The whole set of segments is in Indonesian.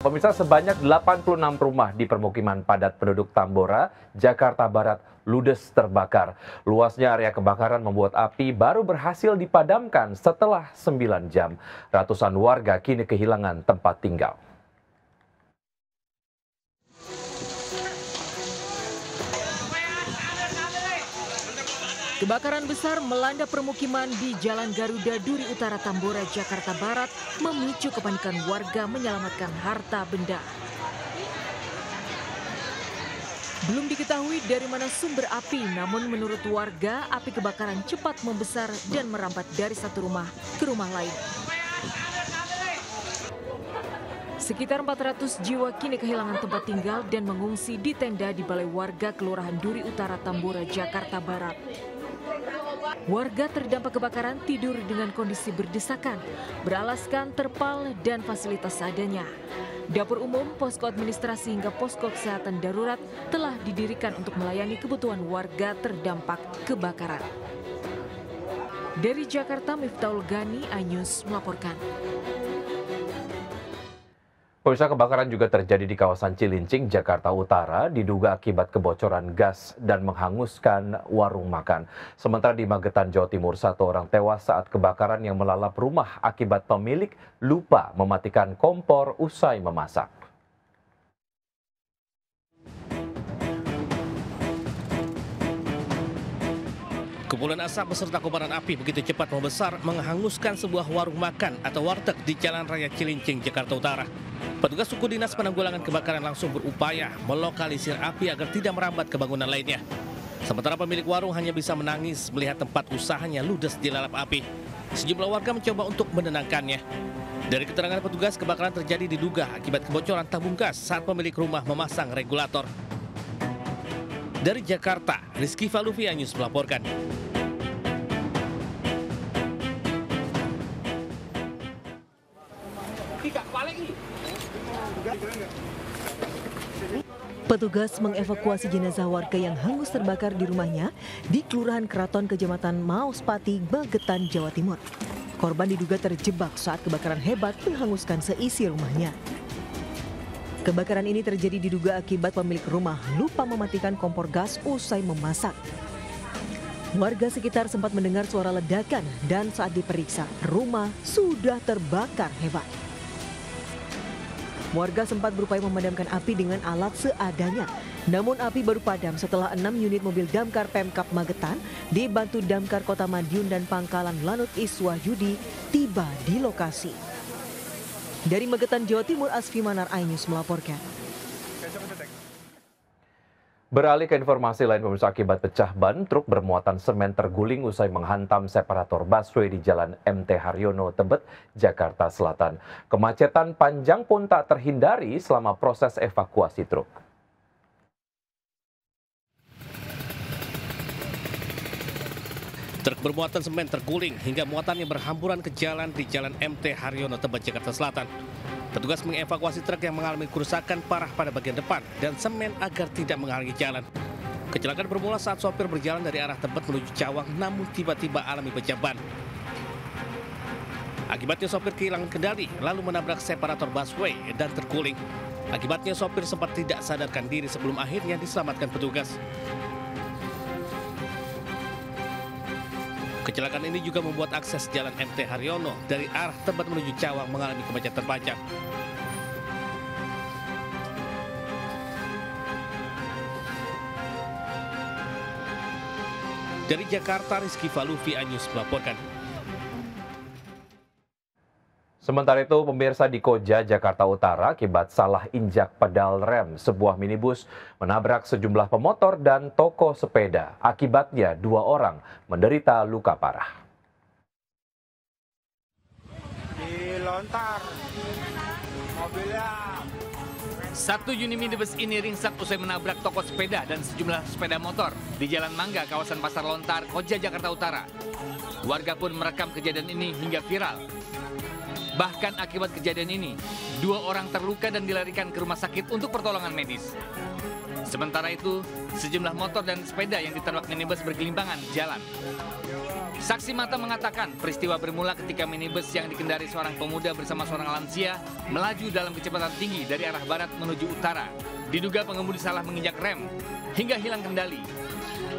Pemirsa, sebanyak 86 rumah di permukiman padat penduduk Tambora, Jakarta Barat ludes terbakar. Luasnya area kebakaran membuat api baru berhasil dipadamkan setelah 9 jam. Ratusan warga kini kehilangan tempat tinggal. Kebakaran besar melanda permukiman di Jalan Garuda Duri Utara Tambora, Jakarta Barat, memicu kepanikan warga menyelamatkan harta benda. Belum diketahui dari mana sumber api, namun menurut warga, api kebakaran cepat membesar dan merambat dari satu rumah ke rumah lain. Sekitar 400 jiwa kini kehilangan tempat tinggal dan mengungsi di tenda di Balai Warga Kelurahan Duri Utara Tambora, Jakarta Barat. Warga terdampak kebakaran tidur dengan kondisi berdesakan, beralaskan terpal dan fasilitas seadanya. Dapur umum, posko administrasi hingga posko kesehatan darurat telah didirikan untuk melayani kebutuhan warga terdampak kebakaran. Dari Jakarta, Miftahul Gani, iNews melaporkan. Pemirsa, kebakaran juga terjadi di kawasan Cilincing, Jakarta Utara, diduga akibat kebocoran gas dan menghanguskan warung makan. Sementara di Magetan, Jawa Timur, satu orang tewas saat kebakaran yang melalap rumah akibat pemilik lupa mematikan kompor usai memasak. Kepulan asap beserta kobaran api begitu cepat membesar menghanguskan sebuah warung makan atau warteg di Jalan Raya Cilincing, Jakarta Utara. Petugas suku dinas penanggulangan kebakaran langsung berupaya melokalisir api agar tidak merambat ke bangunan lainnya. Sementara pemilik warung hanya bisa menangis melihat tempat usahanya ludes dilalap api. Sejumlah warga mencoba untuk menenangkannya. Dari keterangan petugas, kebakaran terjadi diduga akibat kebocoran tabung gas saat pemilik rumah memasang regulator. Dari Jakarta, Rizky Falufi, iNews melaporkan. Petugas mengevakuasi jenazah warga yang hangus terbakar di rumahnya di Kelurahan Keraton, Kecamatan Maospati, Magetan, Jawa Timur. Korban diduga terjebak saat kebakaran hebat menghanguskan seisi rumahnya. Kebakaran ini terjadi diduga akibat pemilik rumah lupa mematikan kompor gas usai memasak. Warga sekitar sempat mendengar suara ledakan dan saat diperiksa, rumah sudah terbakar hebat. Warga sempat berupaya memadamkan api dengan alat seadanya. Namun api baru padam setelah 6 unit mobil damkar Pemkab Magetan dibantu damkar Kota Madiun dan Pangkalan Lanut Iswah Yudi tiba di lokasi. Dari Magetan, Jawa Timur, Asfi Manar, iNews melaporkan. Beralih ke informasi lain, pemirsa, akibat pecah ban, truk bermuatan semen terguling usai menghantam separator busway di Jalan MT Haryono, Tebet, Jakarta Selatan. Kemacetan panjang pun tak terhindari selama proses evakuasi truk. Truk bermuatan semen terguling hingga muatannya berhamburan ke jalan di Jalan MT Haryono, Tebet, Jakarta Selatan. Petugas mengevakuasi truk yang mengalami kerusakan parah pada bagian depan dan semen agar tidak menghalangi jalan. Kecelakaan bermula saat sopir berjalan dari arah Tebet menuju Cawang namun tiba-tiba alami pecah ban. Akibatnya sopir kehilangan kendali lalu menabrak separator busway dan terguling. Akibatnya sopir sempat tidak sadarkan diri sebelum akhirnya diselamatkan petugas. Kecelakaan ini juga membuat akses Jalan MT Haryono dari arah Tebet menuju Cawang mengalami kemacetan panjang. Dari Jakarta, Rizky Falufi, iNews melaporkan. Sementara itu, pemirsa, di Koja, Jakarta Utara, akibat salah injak pedal rem, sebuah minibus menabrak sejumlah pemotor dan toko sepeda. Akibatnya 2 orang menderita luka parah. Dilontar mobilnya. Satu unit minibus ini ringsek usai menabrak toko sepeda dan sejumlah sepeda motor di Jalan Mangga, kawasan Pasar Lontar, Koja, Jakarta Utara. Warga pun merekam kejadian ini hingga viral. Bahkan akibat kejadian ini, 2 orang terluka dan dilarikan ke rumah sakit untuk pertolongan medis. Sementara itu, sejumlah motor dan sepeda yang ditabrak minibus bergelimpangan di jalan. Saksi mata mengatakan peristiwa bermula ketika minibus yang dikendari seorang pemuda bersama seorang lansia melaju dalam kecepatan tinggi dari arah barat menuju utara. Diduga pengemudi salah menginjak rem hingga hilang kendali.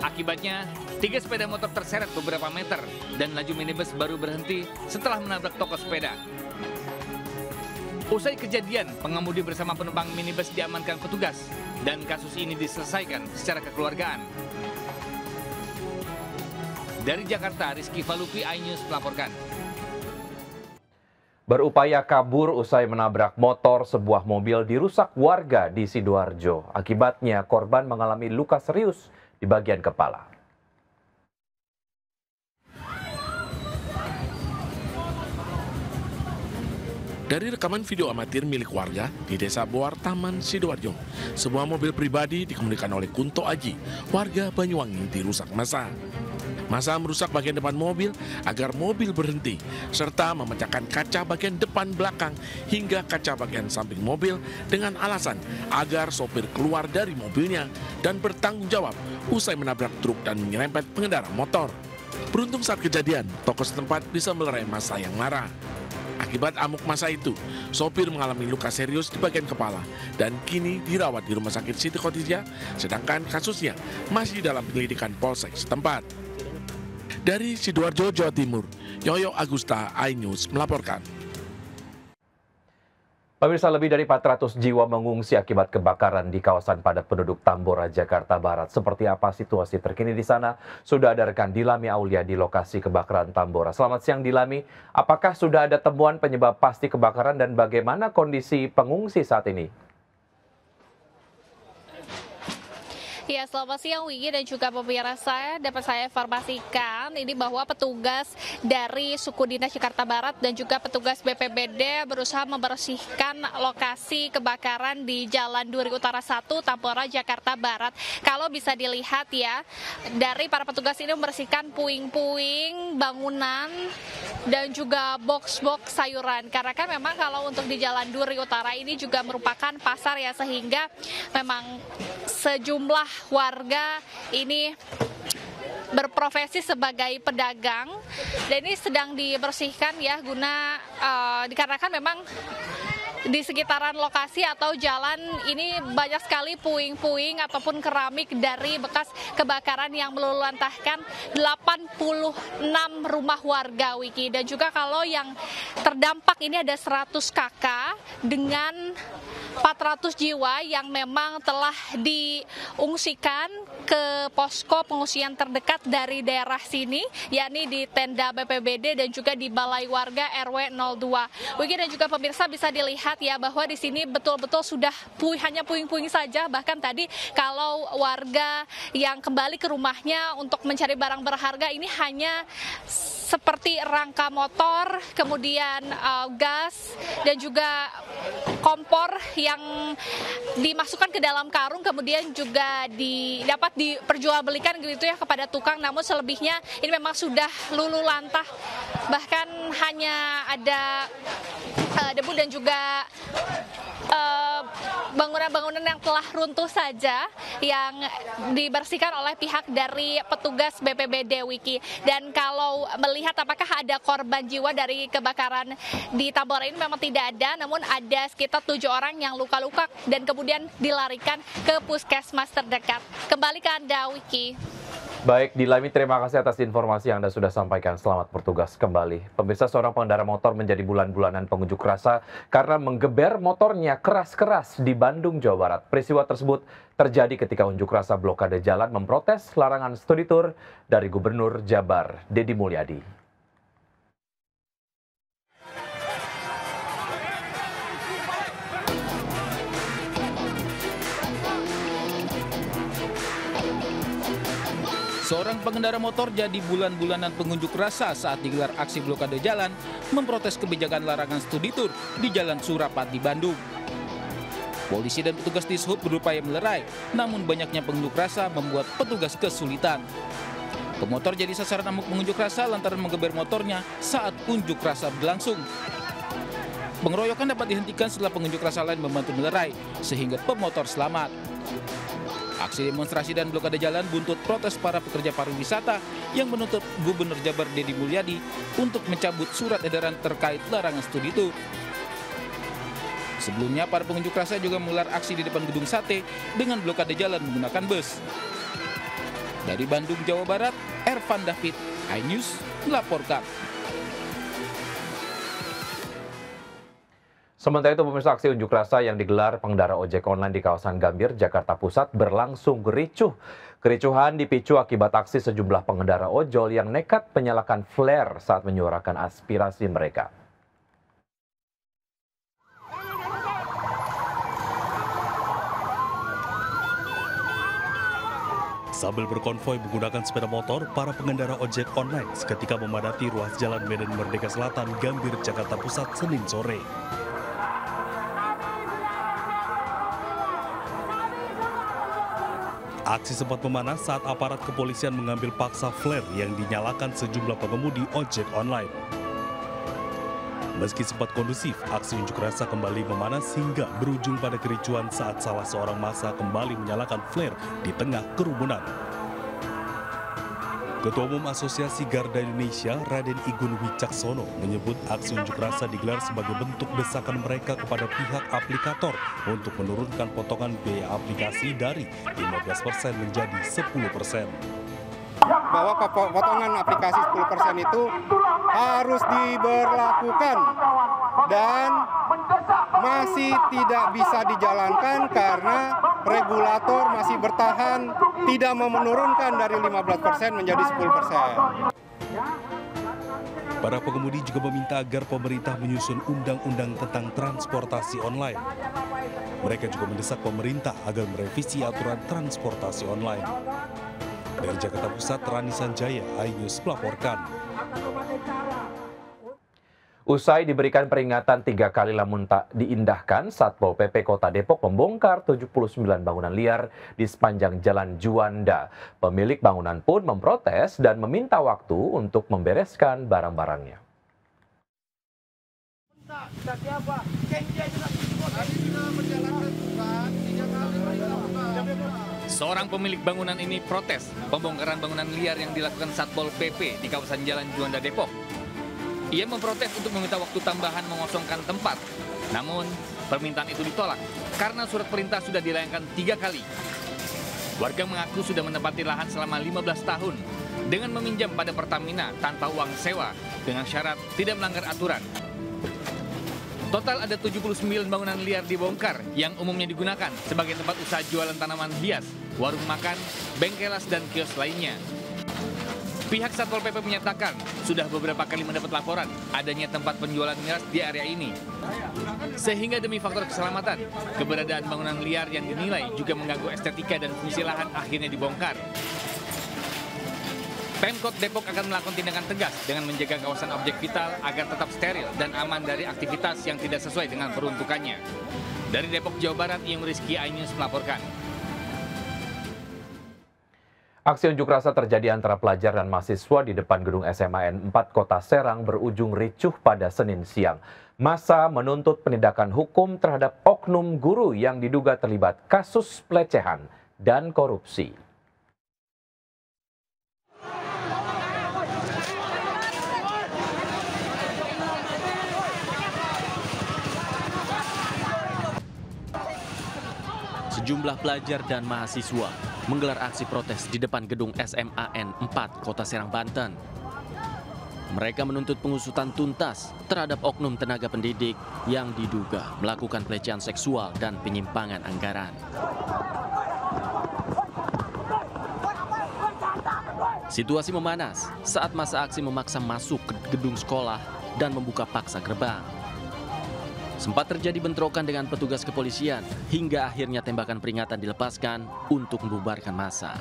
Akibatnya, 3 sepeda motor terseret beberapa meter dan laju minibus baru berhenti setelah menabrak toko sepeda. Usai kejadian, pengemudi bersama penumpang minibus diamankan petugas dan kasus ini diselesaikan secara kekeluargaan. Dari Jakarta, Rizky Falupi, iNews melaporkan. Berupaya kabur usai menabrak motor, sebuah mobil dirusak warga di Sidoarjo. Akibatnya korban mengalami luka serius di bagian kepala. Dari rekaman video amatir milik warga di Desa Boar Taman, Sidoarjo, sebuah mobil pribadi dikemudikan oleh Kunto Aji, warga Banyuwangi, dirusak massa. Massa merusak bagian depan mobil agar mobil berhenti, serta memecahkan kaca bagian depan belakang hingga kaca bagian samping mobil dengan alasan agar sopir keluar dari mobilnya dan bertanggung jawab usai menabrak truk dan menyerempet pengendara motor. Beruntung saat kejadian, toko setempat bisa melerai massa yang marah. Akibat amuk massa itu, sopir mengalami luka serius di bagian kepala dan kini dirawat di Rumah Sakit Siti Khotijah, sedangkan kasusnya masih dalam penyelidikan Polsek setempat. Dari Sidoarjo, Jawa Timur, Yoyo Agusta, iNews melaporkan. Pemirsa, lebih dari 400 jiwa mengungsi akibat kebakaran di kawasan padat penduduk Tambora, Jakarta Barat. Seperti apa situasi terkini di sana? Sudah ada rekan Dilami Aulia di lokasi kebakaran Tambora. Selamat siang Dilami, apakah sudah ada temuan penyebab pasti kebakaran dan bagaimana kondisi pengungsi saat ini? Ya, selamat siang Wigi dan juga pemirsa. Dapat saya informasikan ini bahwa petugas dari Suku Dinas Jakarta Barat dan juga petugas BPBD berusaha membersihkan lokasi kebakaran di Jalan Duri Utara 1, Tambora, Jakarta Barat. Kalau bisa dilihat ya, dari para petugas ini membersihkan puing-puing bangunan dan juga box-box sayuran. Karena kan memang kalau untuk di Jalan Duri Utara ini juga merupakan pasar ya, sehingga memang sejumlah warga ini berprofesi sebagai pedagang dan ini sedang dibersihkan ya guna dikarenakan memang di sekitaran lokasi atau jalan ini banyak sekali puing-puing ataupun keramik dari bekas kebakaran yang meluluhlantahkan 86 rumah warga Wiki. Dan juga kalau yang terdampak ini ada 100 kakak dengan 400 jiwa yang memang telah diungsikan ke posko pengungsian terdekat dari daerah sini, yakni di tenda BPBD dan juga di Balai Warga RW 02. Wigi dan juga pemirsa bisa dilihat ya bahwa di sini betul-betul sudah hanya puing-puing saja. Bahkan tadi kalau warga yang kembali ke rumahnya untuk mencari barang berharga ini hanya seperti rangka motor, kemudian gas dan juga kompor yang dimasukkan ke dalam karung kemudian juga dapat diperjualbelikan gitu ya kepada tukang, namun selebihnya ini memang sudah luluh lantah, bahkan hanya ada debu dan juga bangunan-bangunan yang telah runtuh saja yang dibersihkan oleh pihak dari petugas BPBD Wiki. Dan kalau melihat apakah ada korban jiwa dari kebakaran di Tambora ini memang tidak ada, namun ada sekitar 7 orang yang luka-luka dan kemudian dilarikan ke puskesmas terdekat. Kembali ke Anda, Wiki. Baik, Dilami, terima kasih atas informasi yang Anda sudah sampaikan. Selamat bertugas kembali. Pemirsa, seorang pengendara motor menjadi bulan-bulanan pengunjuk rasa karena menggeber motornya keras-keras di Bandung, Jawa Barat. Peristiwa tersebut terjadi ketika unjuk rasa blokade jalan memprotes larangan studi tour dari Gubernur Jabar, Deddy Mulyadi. Seorang pengendara motor jadi bulan-bulanan pengunjuk rasa saat digelar aksi blokade jalan memprotes kebijakan larangan studi tour di Jalan Surapati, Bandung. Polisi dan petugas Dishub berupaya melerai, namun banyaknya pengunjuk rasa membuat petugas kesulitan. Pemotor jadi sasaran amuk pengunjuk rasa lantaran menggeber motornya saat unjuk rasa berlangsung. Pengeroyokan dapat dihentikan setelah pengunjuk rasa lain membantu melerai, sehingga pemotor selamat. Aksi demonstrasi dan blokade jalan buntut protes para pekerja pariwisata yang menuntut Gubernur Jabar Deddy Mulyadi untuk mencabut surat edaran terkait larangan studi tour. Sebelumnya, para pengunjuk rasa juga menggelar aksi di depan gedung sate dengan blokade jalan menggunakan bus. Dari Bandung, Jawa Barat, Ervan David, iNews melaporkan. Sementara itu, pemirsa, aksi unjuk rasa yang digelar pengendara ojek online di kawasan Gambir, Jakarta Pusat berlangsung ricuh. Kericuhan dipicu akibat aksi sejumlah pengendara ojol yang nekat menyalakan flare saat menyuarakan aspirasi mereka. Sambil berkonvoi menggunakan sepeda motor, para pengendara ojek online seketika memadati ruas Jalan Medan Merdeka Selatan, Gambir, Jakarta Pusat, Senin sore. Aksi sempat memanas saat aparat kepolisian mengambil paksa flare yang dinyalakan sejumlah pengemudi ojek online. Meski sempat kondusif, aksi unjuk rasa kembali memanas hingga berujung pada kericuan saat salah seorang massa kembali menyalakan flare di tengah kerumunan. Ketua Umum Asosiasi Garda Indonesia, Raden Igun Wicaksono, menyebut aksi unjuk rasa digelar sebagai bentuk desakan mereka kepada pihak aplikator untuk menurunkan potongan biaya aplikasi dari 15% menjadi 10%. Bahwa potongan aplikasi 10% itu harus diberlakukan dan masih tidak bisa dijalankan karena regulator masih bertahan tidak mau menurunkan dari 15% menjadi 10%. Para pengemudi juga meminta agar pemerintah menyusun undang-undang tentang transportasi online. Mereka juga mendesak pemerintah agar merevisi aturan transportasi online. Dari Jakarta Pusat, Rani Sanjaya, iNews melaporkan. Usai diberikan peringatan 3 kali namun tak diindahkan, Satpol PP Kota Depok membongkar 79 bangunan liar di sepanjang Jalan Juanda. Pemilik bangunan pun memprotes dan meminta waktu untuk membereskan barang-barangnya. Seorang pemilik bangunan ini protes pembongkaran bangunan liar yang dilakukan Satpol PP di kawasan Jalan Juanda, Depok. Ia memprotes untuk meminta waktu tambahan mengosongkan tempat. Namun, permintaan itu ditolak karena surat perintah sudah dilayangkan 3 kali. Warga mengaku sudah menempati lahan selama 15 tahun dengan meminjam pada Pertamina tanpa uang sewa dengan syarat tidak melanggar aturan. Total ada 79 bangunan liar dibongkar yang umumnya digunakan sebagai tempat usaha jualan tanaman hias, warung makan, bengkelas, dan kios lainnya. Pihak Satpol PP menyatakan sudah beberapa kali mendapat laporan adanya tempat penjualan miras di area ini. Sehingga demi faktor keselamatan, keberadaan bangunan liar yang dinilai juga mengganggu estetika dan fungsi lahan akhirnya dibongkar. Pemkot Depok akan melakukan tindakan tegas dengan menjaga kawasan objek vital agar tetap steril dan aman dari aktivitas yang tidak sesuai dengan peruntukannya. Dari Depok, Jawa Barat, Iyung Rizky, iNews melaporkan. Aksi unjuk rasa terjadi antara pelajar dan mahasiswa di depan gedung SMA N4 Kota Serang berujung ricuh pada Senin siang. Massa menuntut penindakan hukum terhadap oknum guru yang diduga terlibat kasus pelecehan dan korupsi. Sejumlah pelajar dan mahasiswa menggelar aksi protes di depan gedung SMA N4 Kota Serang, Banten. Mereka menuntut pengusutan tuntas terhadap oknum tenaga pendidik yang diduga melakukan pelecehan seksual dan penyimpangan anggaran. Situasi memanas saat massa aksi memaksa masuk ke gedung sekolah dan membuka paksa gerbang. Sempat terjadi bentrokan dengan petugas kepolisian hingga akhirnya tembakan peringatan dilepaskan untuk membubarkan massa.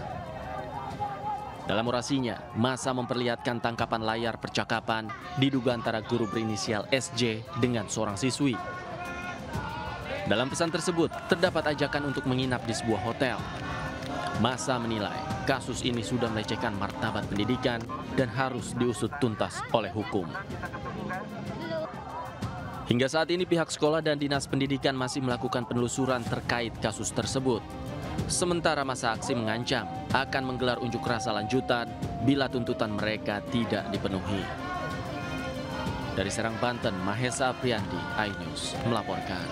Dalam orasinya, massa memperlihatkan tangkapan layar percakapan diduga antara guru berinisial SJ dengan seorang siswi. Dalam pesan tersebut, terdapat ajakan untuk menginap di sebuah hotel. Massa menilai kasus ini sudah melecehkan martabat pendidikan dan harus diusut tuntas oleh hukum. Hingga saat ini pihak sekolah dan dinas pendidikan masih melakukan penelusuran terkait kasus tersebut. Sementara masa aksi mengancam akan menggelar unjuk rasa lanjutan bila tuntutan mereka tidak dipenuhi. Dari Serang, Banten, Mahesa Apriandi, iNews melaporkan.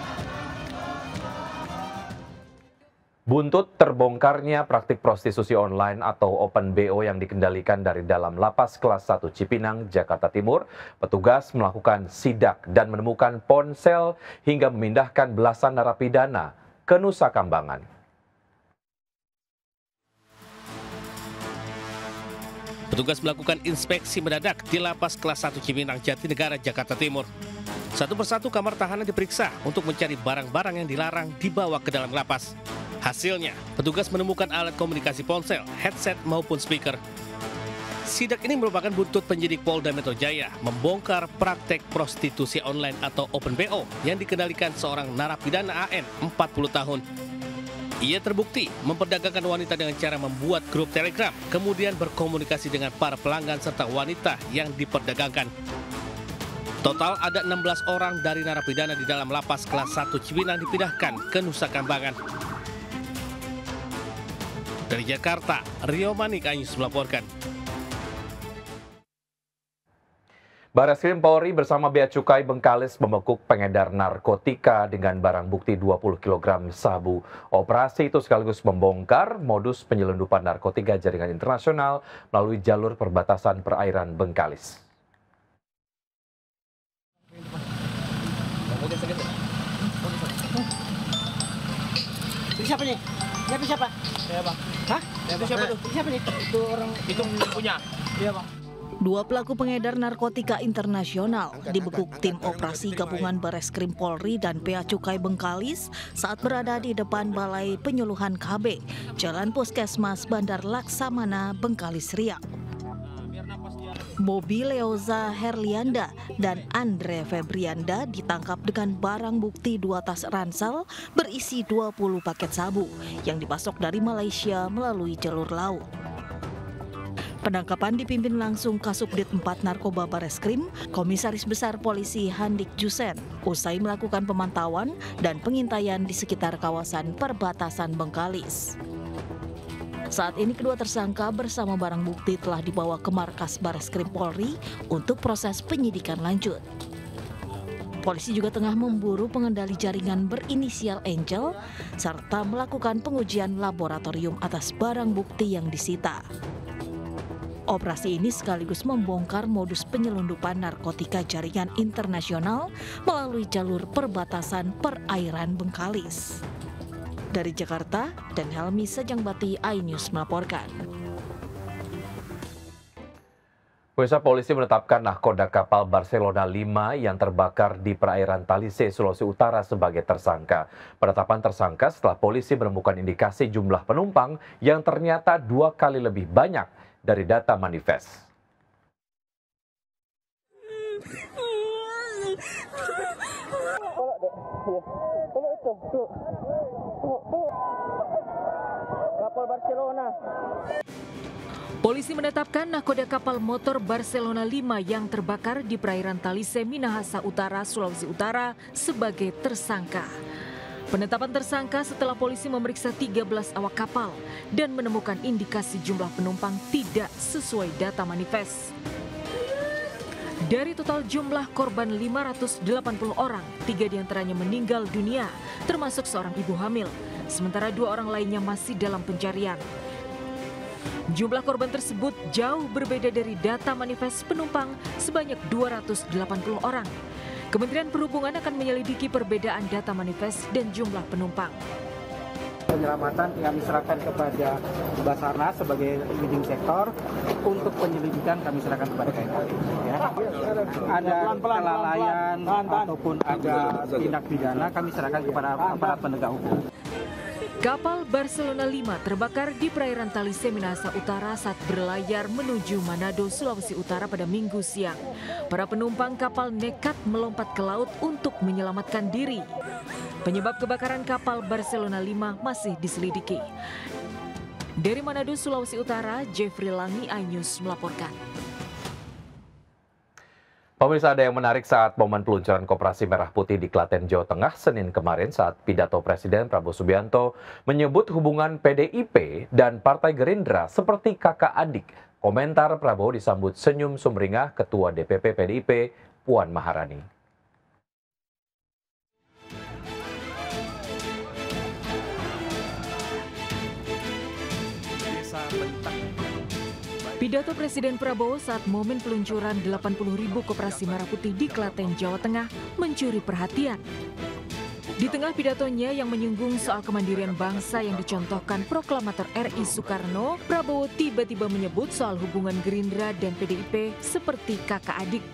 Buntut terbongkarnya praktik prostitusi online atau Open BO yang dikendalikan dari dalam Lapas Kelas 1 Cipinang, Jakarta Timur, petugas melakukan sidak dan menemukan ponsel hingga memindahkan belasan narapidana ke Nusa Kambangan. Petugas melakukan inspeksi mendadak di Lapas Kelas 1 Cipinang, Jatinegara, Jakarta Timur. Satu persatu kamar tahanan diperiksa untuk mencari barang-barang yang dilarang dibawa ke dalam lapas. Hasilnya, petugas menemukan alat komunikasi ponsel, headset maupun speaker. Sidak ini merupakan buntut penyidik Polda Metro Jaya membongkar praktek prostitusi online atau Open BO yang dikendalikan seorang narapidana AN 40 tahun. Ia terbukti memperdagangkan wanita dengan cara membuat grup Telegram, kemudian berkomunikasi dengan para pelanggan serta wanita yang diperdagangkan. Total ada 16 orang dari narapidana di dalam Lapas Kelas 1 Cipinang dipindahkan ke Nusa Kambangan. Dari Jakarta, Rio Manik, iNews melaporkan. Bareskrim Polri bersama Bea Cukai Bengkalis membekuk pengedar narkotika dengan barang bukti 20 kg sabu. Operasi itu sekaligus membongkar modus penyelundupan narkotika jaringan internasional melalui jalur perbatasan perairan Bengkalis. Itu siapa nih? Siapa? Saya, Bang. Hah? Itu siapa tuh? Siapa nih? Itu orang itu punya. Iya, Bang. Dua pelaku pengedar narkotika internasional dibekuk tim operasi gabungan Bareskrim Polri dan Bea Cukai Bengkalis saat berada di depan Balai Penyuluhan KB, Jalan Puskesmas Bandar Laksamana, Bengkalis, Riau. Bobby Leoza Herlianda dan Andre Febrianda ditangkap dengan barang bukti 2 tas ransel berisi 20 paket sabu yang dipasok dari Malaysia melalui jalur laut. Penangkapan dipimpin langsung Kasubdit 4 Narkoba Bareskrim, Komisaris Besar Polisi Handik Jusen, usai melakukan pemantauan dan pengintaian di sekitar kawasan perbatasan Bengkalis. Saat ini kedua tersangka bersama barang bukti telah dibawa ke markas Bareskrim Polri untuk proses penyidikan lanjut. Polisi juga tengah memburu pengendali jaringan berinisial Angel serta melakukan pengujian laboratorium atas barang bukti yang disita. Operasi ini sekaligus membongkar modus penyelundupan narkotika jaringan internasional melalui jalur perbatasan perairan Bengkalis. Dari Jakarta, dan Helmi Sejangbati, iNews melaporkan. Pemirsa, polisi menetapkan nahkoda kapal Barcelona 5 yang terbakar di perairan Talise, Sulawesi Utara sebagai tersangka. Penetapan tersangka setelah polisi menemukan indikasi jumlah penumpang yang ternyata 2 kali lebih banyak dari data manifest. Kapal Barcelona. Polisi menetapkan nahkoda kapal motor Barcelona 5 yang terbakar di perairan Talise, Minahasa Utara, Sulawesi Utara sebagai tersangka. Penetapan tersangka setelah polisi memeriksa 13 awak kapal dan menemukan indikasi jumlah penumpang tidak sesuai data manifest. Dari total jumlah korban 580 orang, 3 diantaranya meninggal dunia, termasuk seorang ibu hamil, sementara 2 orang lainnya masih dalam pencarian. Jumlah korban tersebut jauh berbeda dari data manifest penumpang sebanyak 280 orang. Kementerian Perhubungan akan menyelidiki perbedaan data manifest dan jumlah penumpang. Penyelamatan kami serahkan kepada Basarnas sebagai leading sektor, untuk penyelidikan kami serahkan kepada KNI. Ya. Ada kelalaian ataupun ada tindak pidana kami serahkan kepada aparat penegak hukum. Kapal Barcelona 5 terbakar di perairan Talise, Minahasa Utara saat berlayar menuju Manado, Sulawesi Utara pada Minggu siang. Para penumpang kapal nekat melompat ke laut untuk menyelamatkan diri. Penyebab kebakaran kapal Barcelona 5 masih diselidiki. Dari Manado, Sulawesi Utara, Jeffrey Langi, iNews melaporkan. Pemirsa, ada yang menarik saat momen peluncuran Koperasi Merah Putih di Klaten, Jawa Tengah, Senin kemarin saat pidato Presiden Prabowo Subianto menyebut hubungan PDIP dan Partai Gerindra seperti kakak adik. Komentar Prabowo disambut senyum sumringah Ketua DPP PDIP, Puan Maharani. Pidato Presiden Prabowo saat momen peluncuran 80.000 Koperasi Merah Putih di Klaten, Jawa Tengah mencuri perhatian. Di tengah pidatonya yang menyinggung soal kemandirian bangsa yang dicontohkan Proklamator RI Soekarno, Prabowo tiba-tiba menyebut soal hubungan Gerindra dan PDIP seperti kakak adik.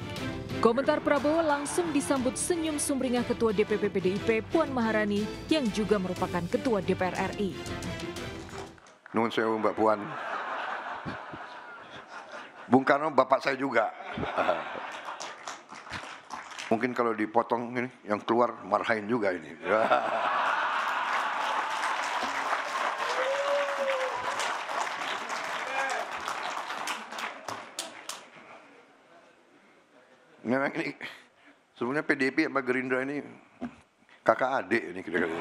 Komentar Prabowo langsung disambut senyum sumringah Ketua DPP PDIP Puan Maharani yang juga merupakan Ketua DPR RI. Nuhun sewu Mbak Puan. Bung Karno bapak saya juga. Mungkin kalau dipotong ini yang keluar marahin juga ini. Memang ini sebenarnya PDIP sama Gerindra ini kakak adik ini kira-kira.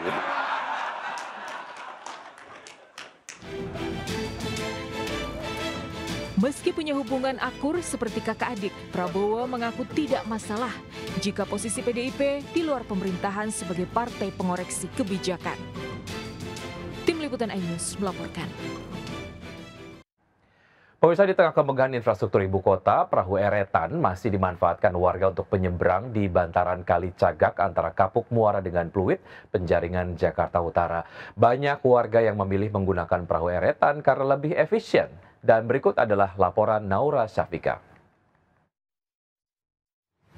Meski punya hubungan akur seperti kakak adik, Prabowo mengaku tidak masalah jika posisi PDIP di luar pemerintahan sebagai partai pengoreksi kebijakan. Tim Liputan iNews melaporkan. Pemirsa, di tengah kemegahan infrastruktur ibu kota, perahu eretan masih dimanfaatkan warga untuk menyeberang di bantaran Kali Cagak antara Kapuk Muara dengan Pluit, Penjaringan, Jakarta Utara. Banyak warga yang memilih menggunakan perahu eretan karena lebih efisien. Dan berikut adalah laporan Naura Syafika.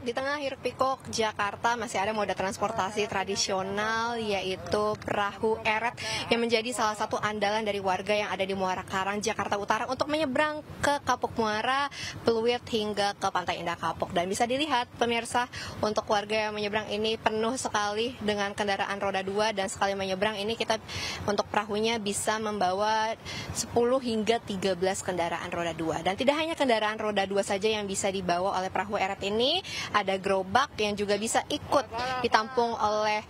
Di tengah hiruk pikuk Jakarta masih ada moda transportasi tradisional yaitu perahu eret yang menjadi salah satu andalan dari warga yang ada di Muara Karang, Jakarta Utara untuk menyeberang ke Kapuk Muara, Pluit hingga ke Pantai Indah Kapuk. Dan bisa dilihat pemirsa, untuk warga yang menyeberang ini penuh sekali dengan kendaraan roda 2 dan sekali menyeberang ini kita untuk perahunya bisa membawa 10 hingga 13 kendaraan roda 2. Dan tidak hanya kendaraan roda 2 saja yang bisa dibawa oleh perahu eret ini, ada gerobak yang juga bisa ikut ditampung oleh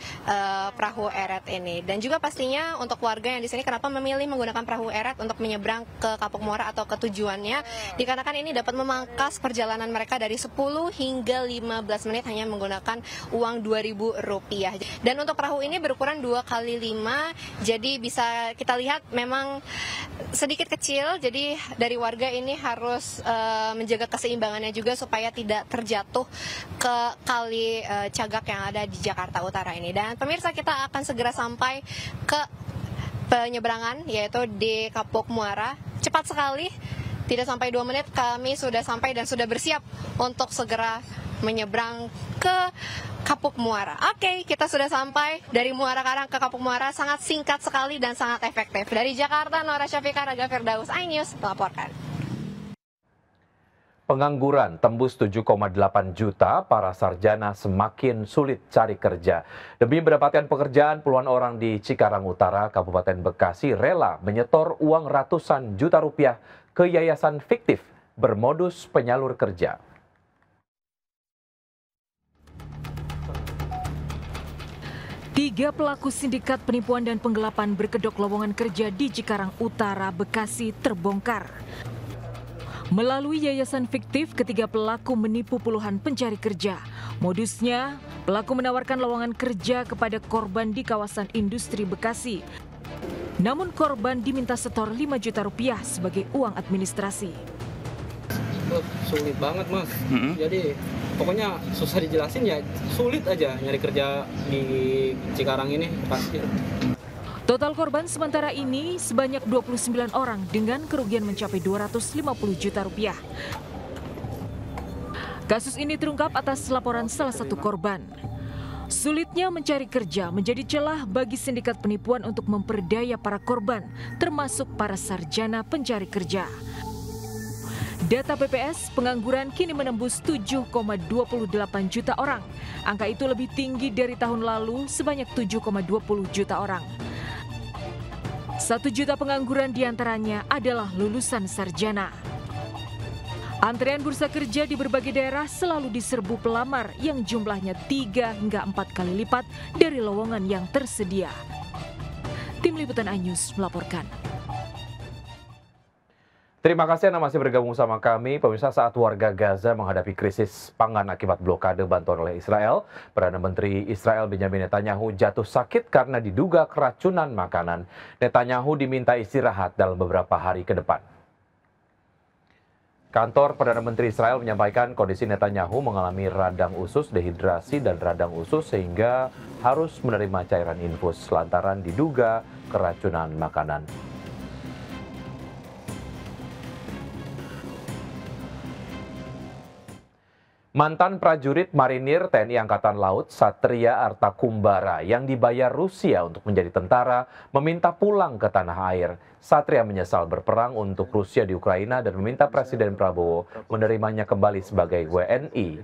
perahu eret ini. Dan juga pastinya untuk warga yang di sini kenapa memilih menggunakan perahu eret untuk menyeberang ke Kapuk Muara atau ke tujuannya, dikarenakan ini dapat memangkas perjalanan mereka dari 10 hingga 15 menit hanya menggunakan uang Rp2.000. Dan untuk perahu ini berukuran 2x5, jadi bisa kita lihat memang sedikit kecil, jadi dari warga ini harus menjaga keseimbangannya juga supaya tidak terjatuh ke Kali Cagak yang ada di Jakarta Utara ini. Dan pemirsa, kita akan segera sampai ke penyeberangan yaitu di Kapuk Muara. Cepat sekali, tidak sampai 2 menit kami sudah sampai dan sudah bersiap untuk segera menyeberang ke Kapuk Muara. Oke, kita sudah sampai dari Muara Karang ke Kapuk Muara, sangat singkat sekali dan sangat efektif. Dari Jakarta, Naura Syafika, Raga Firdaus, iNews melaporkan. Pengangguran tembus 7,8 juta, para sarjana semakin sulit cari kerja. Demi mendapatkan pekerjaan, puluhan orang di Cikarang Utara, Kabupaten Bekasi rela menyetor uang ratusan juta rupiah ke yayasan fiktif bermodus penyalur kerja. Tiga pelaku sindikat penipuan dan penggelapan berkedok lowongan kerja di Cikarang Utara, Bekasi terbongkar. Melalui yayasan fiktif, ketiga pelaku menipu puluhan pencari kerja. Modusnya, pelaku menawarkan lowongan kerja kepada korban di kawasan industri Bekasi. Namun korban diminta setor 5 juta rupiah sebagai uang administrasi. Sulit banget, Mas. Jadi pokoknya susah dijelasin, ya sulit aja nyari kerja di Cikarang ini pasti. Total korban sementara ini sebanyak 29 orang dengan kerugian mencapai 250 juta rupiah. Kasus ini terungkap atas laporan salah satu korban. Sulitnya mencari kerja menjadi celah bagi sindikat penipuan untuk memperdaya para korban, termasuk para sarjana pencari kerja. Data BPS, pengangguran kini menembus 7,28 juta orang. Angka itu lebih tinggi dari tahun lalu sebanyak 7,20 juta orang. 1 juta pengangguran diantaranya adalah lulusan sarjana. Antrean bursa kerja di berbagai daerah selalu diserbu pelamar yang jumlahnya 3 hingga 4 kali lipat dari lowongan yang tersedia. Tim Liputan iNews melaporkan. Terima kasih Anda masih bergabung sama kami. Pemirsa, saat warga Gaza menghadapi krisis pangan akibat blokade bantuan oleh Israel, Perdana Menteri Israel Benjamin Netanyahu jatuh sakit karena diduga keracunan makanan. Netanyahu diminta istirahat dalam beberapa hari ke depan. Kantor Perdana Menteri Israel menyampaikan kondisi Netanyahu mengalami radang usus, dehidrasi, dan radang usus sehingga harus menerima cairan infus lantaran diduga keracunan makanan. Mantan prajurit marinir TNI Angkatan Laut Satria Artakumbara yang dibayar Rusia untuk menjadi tentara meminta pulang ke tanah air. Satria menyesal berperang untuk Rusia di Ukraina dan meminta Presiden Prabowo menerimanya kembali sebagai WNI.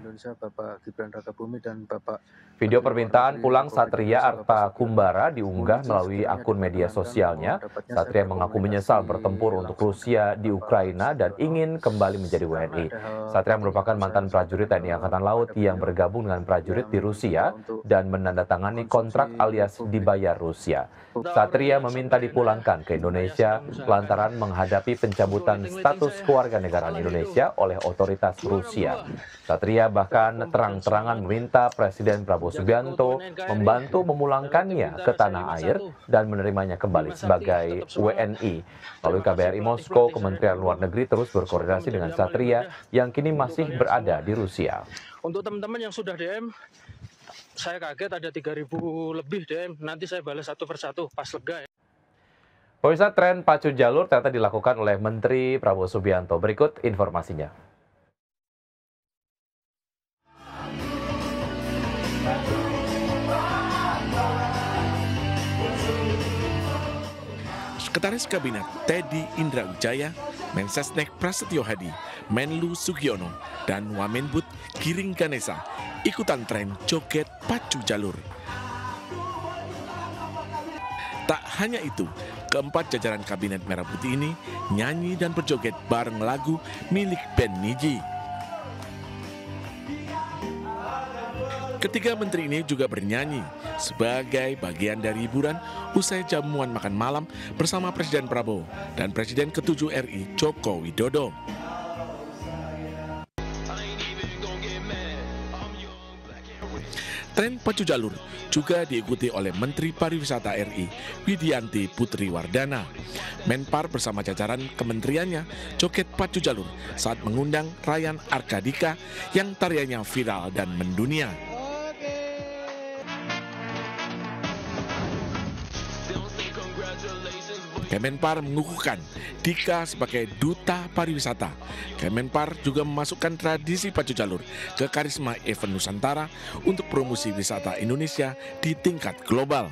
Video permintaan pulang Satria Artakumbara diunggah melalui akun media sosialnya. Satria mengaku menyesal bertempur untuk Rusia di Ukraina dan ingin kembali menjadi WNI. Satria merupakan mantan prajurit TNI Angkatan Laut yang bergabung dengan prajurit di Rusia dan menandatangani kontrak alias dibayar Rusia. Satria meminta dipulangkan ke Indonesia lantaran menghadapi pencabutan status kewarganegaraan Indonesia oleh otoritas Rusia. Satria bahkan terang-terangan meminta Presiden Prabowo Subianto membantu memulangkannya ke tanah air dan menerimanya kembali sebagai WNI. Melalui KBRI Moskow, Kementerian Luar Negeri terus berkoordinasi dengan Satria yang kini masih berada di Rusia. Untuk teman-teman yang sudah DM, saya kaget ada 3.000 lebih DM, nanti saya balas satu persatu pas lega ya. Pemirsa, tren pacu jalur ternyata dilakukan oleh Menteri Prabowo Subianto. Berikut informasinya. Sekretaris Kabinet Teddy Indra Wijaya, Mensesnek Prasetyo Hadi, Menlu Sugiono, dan Wamenbud Giring Ganesa ikutan tren joget pacu jalur. Tak hanya itu, keempat jajaran Kabinet Merah Putih ini nyanyi dan berjoget bareng lagu milik band Niji. Ketiga menteri ini juga bernyanyi sebagai bagian dari hiburan usai jamuan makan malam bersama Presiden Prabowo dan Presiden ke-7 RI Joko Widodo. Tren pacu jalur juga diikuti oleh Menteri Pariwisata RI Widianti Putri Wardana. Menpar bersama jajaran kementeriannya joget pacu jalur saat mengundang Ryan Arkadika yang tariannya viral dan mendunia. Kemenpar mengukuhkan Dika sebagai duta pariwisata. Kemenpar juga memasukkan tradisi pacu jalur ke karisma event Nusantara untuk promosi wisata Indonesia di tingkat global.